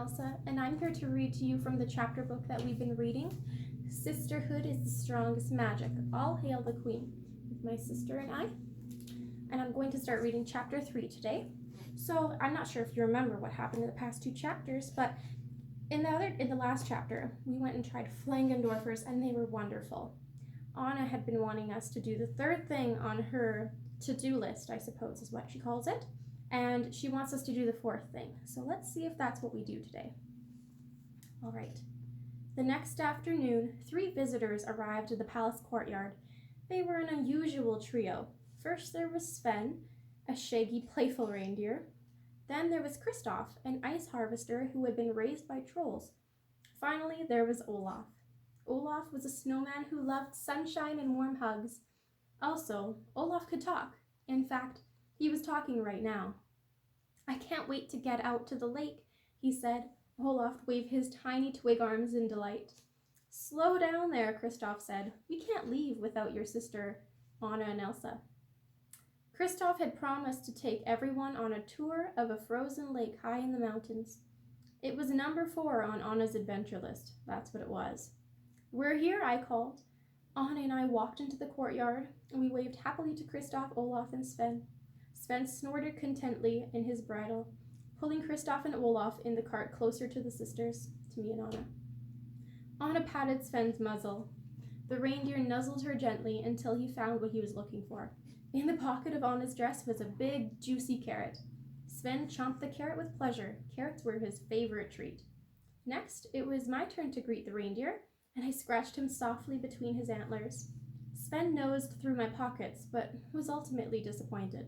Elsa, and I'm here to read to you from the chapter book that we've been reading, Sisterhood is the Strongest Magic. All hail the Queen, with my sister and I. And I'm going to start reading chapter 3 today. So I'm not sure if you remember what happened in the past 2 chapters, but in the last chapter, we went and tried Flangendorfers, and they were wonderful. Anna had been wanting us to do the third thing on her to-do list, I suppose is what she calls it, and she wants us to do the fourth thing. So let's see if that's what we do today. All right. The next afternoon, 3 visitors arrived at the palace courtyard. They were an unusual trio. First there was Sven, a shaggy, playful reindeer. Then there was Kristoff, an ice harvester who had been raised by trolls. Finally, there was Olaf. Olaf was a snowman who loved sunshine and warm hugs. Also, Olaf could talk. In fact, he was talking right now. "I can't wait to get out to the lake," he said. Olaf waved his tiny twig arms in delight. "Slow down there," Kristoff said. "We can't leave without your sister, Anna and Elsa." Kristoff had promised to take everyone on a tour of a frozen lake high in the mountains. It was number 4 on Anna's adventure list. That's what it was. "We're here," I called. Anna and I walked into the courtyard, and we waved happily to Kristoff, Olaf, and Sven. Sven snorted contentedly in his bridle, pulling Kristoff and Olaf in the cart closer to the sisters, to me and Anna. Anna patted Sven's muzzle. The reindeer nuzzled her gently until he found what he was looking for. In the pocket of Anna's dress was a big, juicy carrot. Sven chomped the carrot with pleasure. Carrots were his favorite treat. Next, it was my turn to greet the reindeer, and I scratched him softly between his antlers. Sven nosed through my pockets, but was ultimately disappointed.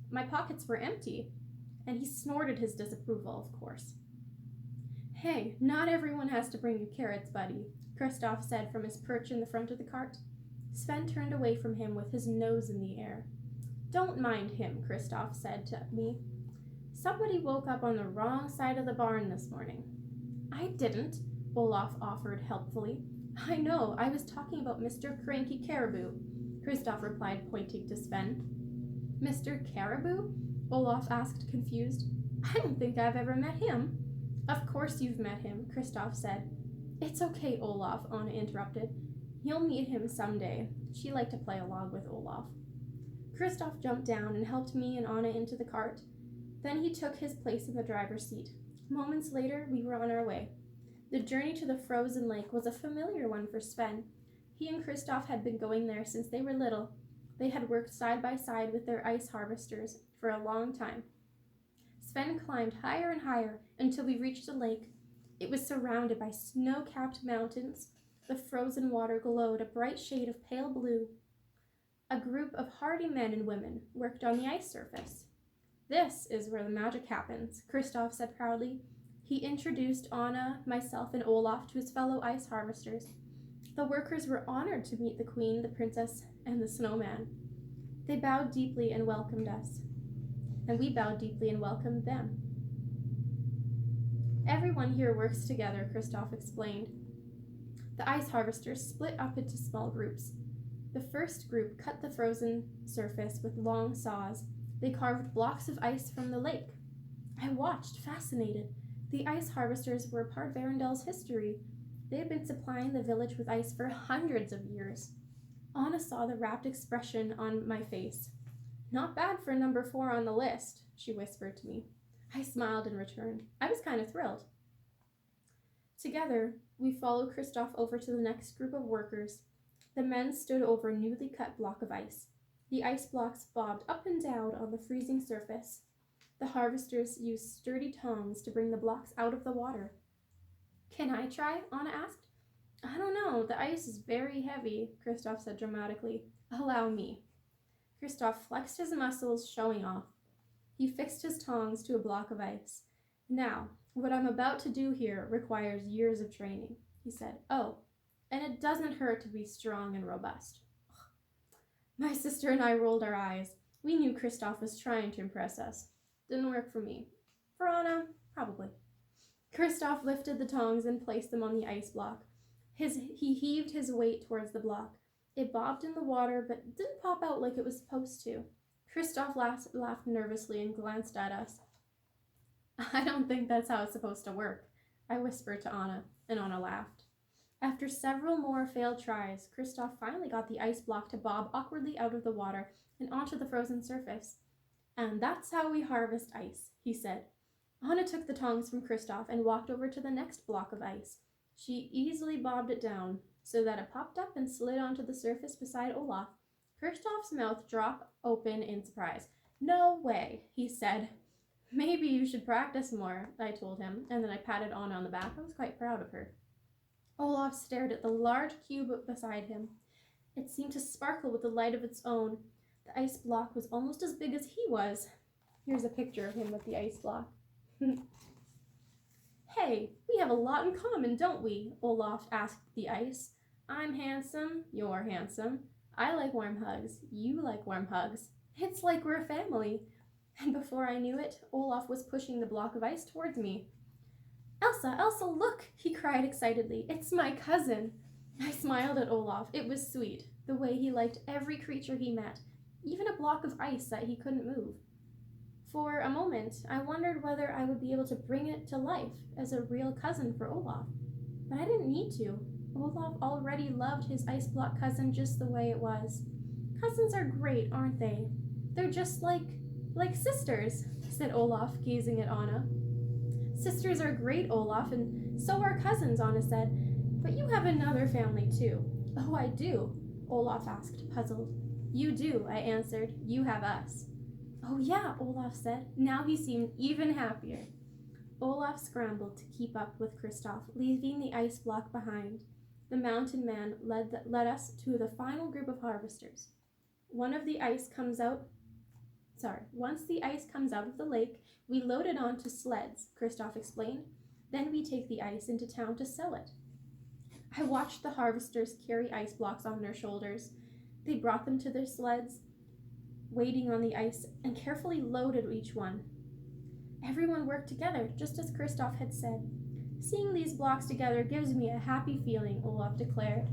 My pockets were empty, and he snorted his disapproval, of course. "Hey, not everyone has to bring you carrots, buddy," Kristoff said from his perch in the front of the cart. Sven turned away from him with his nose in the air. "Don't mind him," Kristoff said to me. "Somebody woke up on the wrong side of the barn this morning." "I didn't," Olaf offered helpfully. "I know, I was talking about Mr. Cranky Caribou," Kristoff replied, pointing to Sven. "Mr. Caribou?" Olaf asked, confused. "I don't think I've ever met him." "Of course you've met him," Kristoff said. "It's okay, Olaf," Anna interrupted. "You'll meet him someday." She liked to play along with Olaf. Kristoff jumped down and helped me and Anna into the cart. Then he took his place in the driver's seat. Moments later, we were on our way. The journey to the frozen lake was a familiar one for Sven. He and Kristoff had been going there since they were little. They had worked side by side with their ice harvesters for a long time. Sven climbed higher and higher until we reached the lake. It was surrounded by snow-capped mountains. The frozen water glowed a bright shade of pale blue. A group of hardy men and women worked on the ice surface. "This is where the magic happens," Kristoff said proudly. He introduced Anna, myself, and Olaf to his fellow ice harvesters. The workers were honored to meet the Queen, the Princess, and the Snowman. They bowed deeply and welcomed us, and we bowed deeply and welcomed them. "Everyone here works together," Kristoff explained. The ice harvesters split up into small groups. The first group cut the frozen surface with long saws. They carved blocks of ice from the lake. I watched, fascinated. The ice harvesters were a part of Arendelle's history. They had been supplying the village with ice for hundreds of years. Anna saw the rapt expression on my face. "Not bad for number 4 on the list," she whispered to me. I smiled in return. I was kind of thrilled. Together, we followed Kristoff over to the next group of workers. The men stood over a newly cut block of ice. The ice blocks bobbed up and down on the freezing surface. The harvesters used sturdy tongs to bring the blocks out of the water. "Can I try?" Anna asked. "I don't know, the ice is very heavy," Kristoff said dramatically. "Allow me." Kristoff flexed his muscles, showing off. He fixed his tongs to a block of ice. "Now, what I'm about to do here requires years of training," he said. "Oh, and it doesn't hurt to be strong and robust." My sister and I rolled our eyes. We knew Kristoff was trying to impress us. Didn't work for me. For Anna, probably. Kristoff lifted the tongs and placed them on the ice block. He heaved his weight towards the block. It bobbed in the water, but didn't pop out like it was supposed to. Kristoff laughed nervously and glanced at us. "I don't think that's how it's supposed to work," I whispered to Anna, and Anna laughed. After several more failed tries, Kristoff finally got the ice block to bob awkwardly out of the water and onto the frozen surface. "And that's how we harvest ice," he said. Anna took the tongs from Kristoff and walked over to the next block of ice. She easily bobbed it down so that it popped up and slid onto the surface beside Olaf. Kristoff's mouth dropped open in surprise. "No way," he said. "Maybe you should practice more," I told him, and then I patted Anna on the back. I was quite proud of her. Olaf stared at the large cube beside him. It seemed to sparkle with the light of its own. The ice block was almost as big as he was. Here's a picture of him with the ice block. "Hey, we have a lot in common, don't we?" Olaf asked the ice. "I'm handsome, you're handsome. I like warm hugs, you like warm hugs. It's like we're a family." And before I knew it, Olaf was pushing the block of ice towards me. Elsa, look!" he cried excitedly. "It's my cousin." I smiled at Olaf. It was sweet, the way he liked every creature he met, even a block of ice that he couldn't move. For a moment, I wondered whether I would be able to bring it to life as a real cousin for Olaf. But I didn't need to. Olaf already loved his ice block cousin just the way it was. Cousins are great, aren't they? They're just like sisters, said Olaf, gazing at Anna. Sisters are great, Olaf, and so are cousins, Anna said. But you have another family, too. Oh, I do, Olaf asked, puzzled. You do, I answered. You have us. Oh, yeah, Olaf said. Now he seemed even happier. Olaf scrambled to keep up with Kristoff, leaving the ice block behind. The mountain man led us to the final group of harvesters. Once the ice comes out of the lake, we load it onto sleds, Kristoff explained. Then we take the ice into town to sell it. I watched the harvesters carry ice blocks on their shoulders. They brought them to their sleds, waiting on the ice, and carefully loaded each one. Everyone worked together, just as Kristoff had said. Seeing these blocks together gives me a happy feeling, Olaf declared.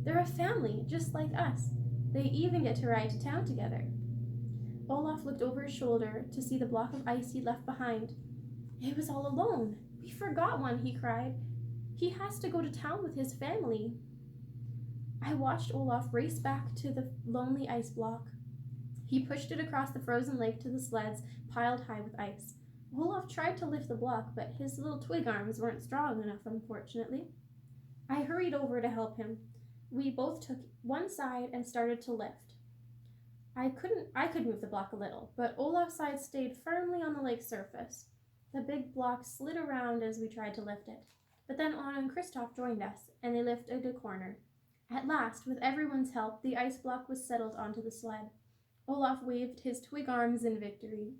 They're a family, just like us. They even get to ride to town together. Olaf looked over his shoulder to see the block of ice he'd left behind. It was all alone. We forgot one, he cried. He has to go to town with his family. I watched Olaf race back to the lonely ice block. He pushed it across the frozen lake to the sleds piled high with ice. Olaf tried to lift the block, but his little twig arms weren't strong enough, unfortunately. I hurried over to help him. We both took one side and started to lift. I could move the block a little, but Olaf's side stayed firmly on the lake's surface. The big block slid around as we tried to lift it. But then Anna and Kristoff joined us, and they lifted a corner. At last, with everyone's help, the ice block was settled onto the sled. Olaf waved his twig arms in victory.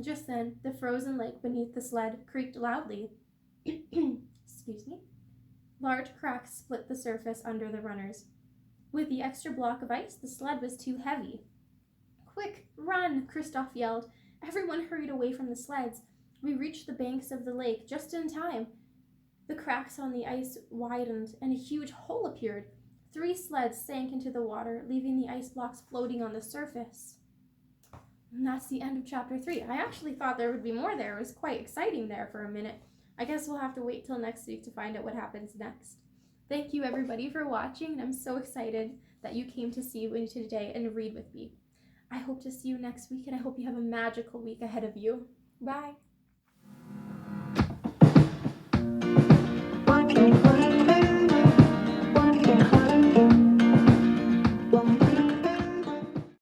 Just then, the frozen lake beneath the sled creaked loudly. Excuse me. Large cracks split the surface under the runners. With the extra block of ice, the sled was too heavy. Quick, run, Kristoff yelled. Everyone hurried away from the sleds. We reached the banks of the lake just in time. The cracks on the ice widened, and a huge hole appeared. 3 sleds sank into the water, leaving the ice blocks floating on the surface. And that's the end of chapter 3. I actually thought there would be more there. It was quite exciting there for a minute. I guess we'll have to wait till next week to find out what happens next. Thank you everybody for watching, and I'm so excited that you came to see me today and read with me. I hope to see you next week, and I hope you have a magical week ahead of you. Bye!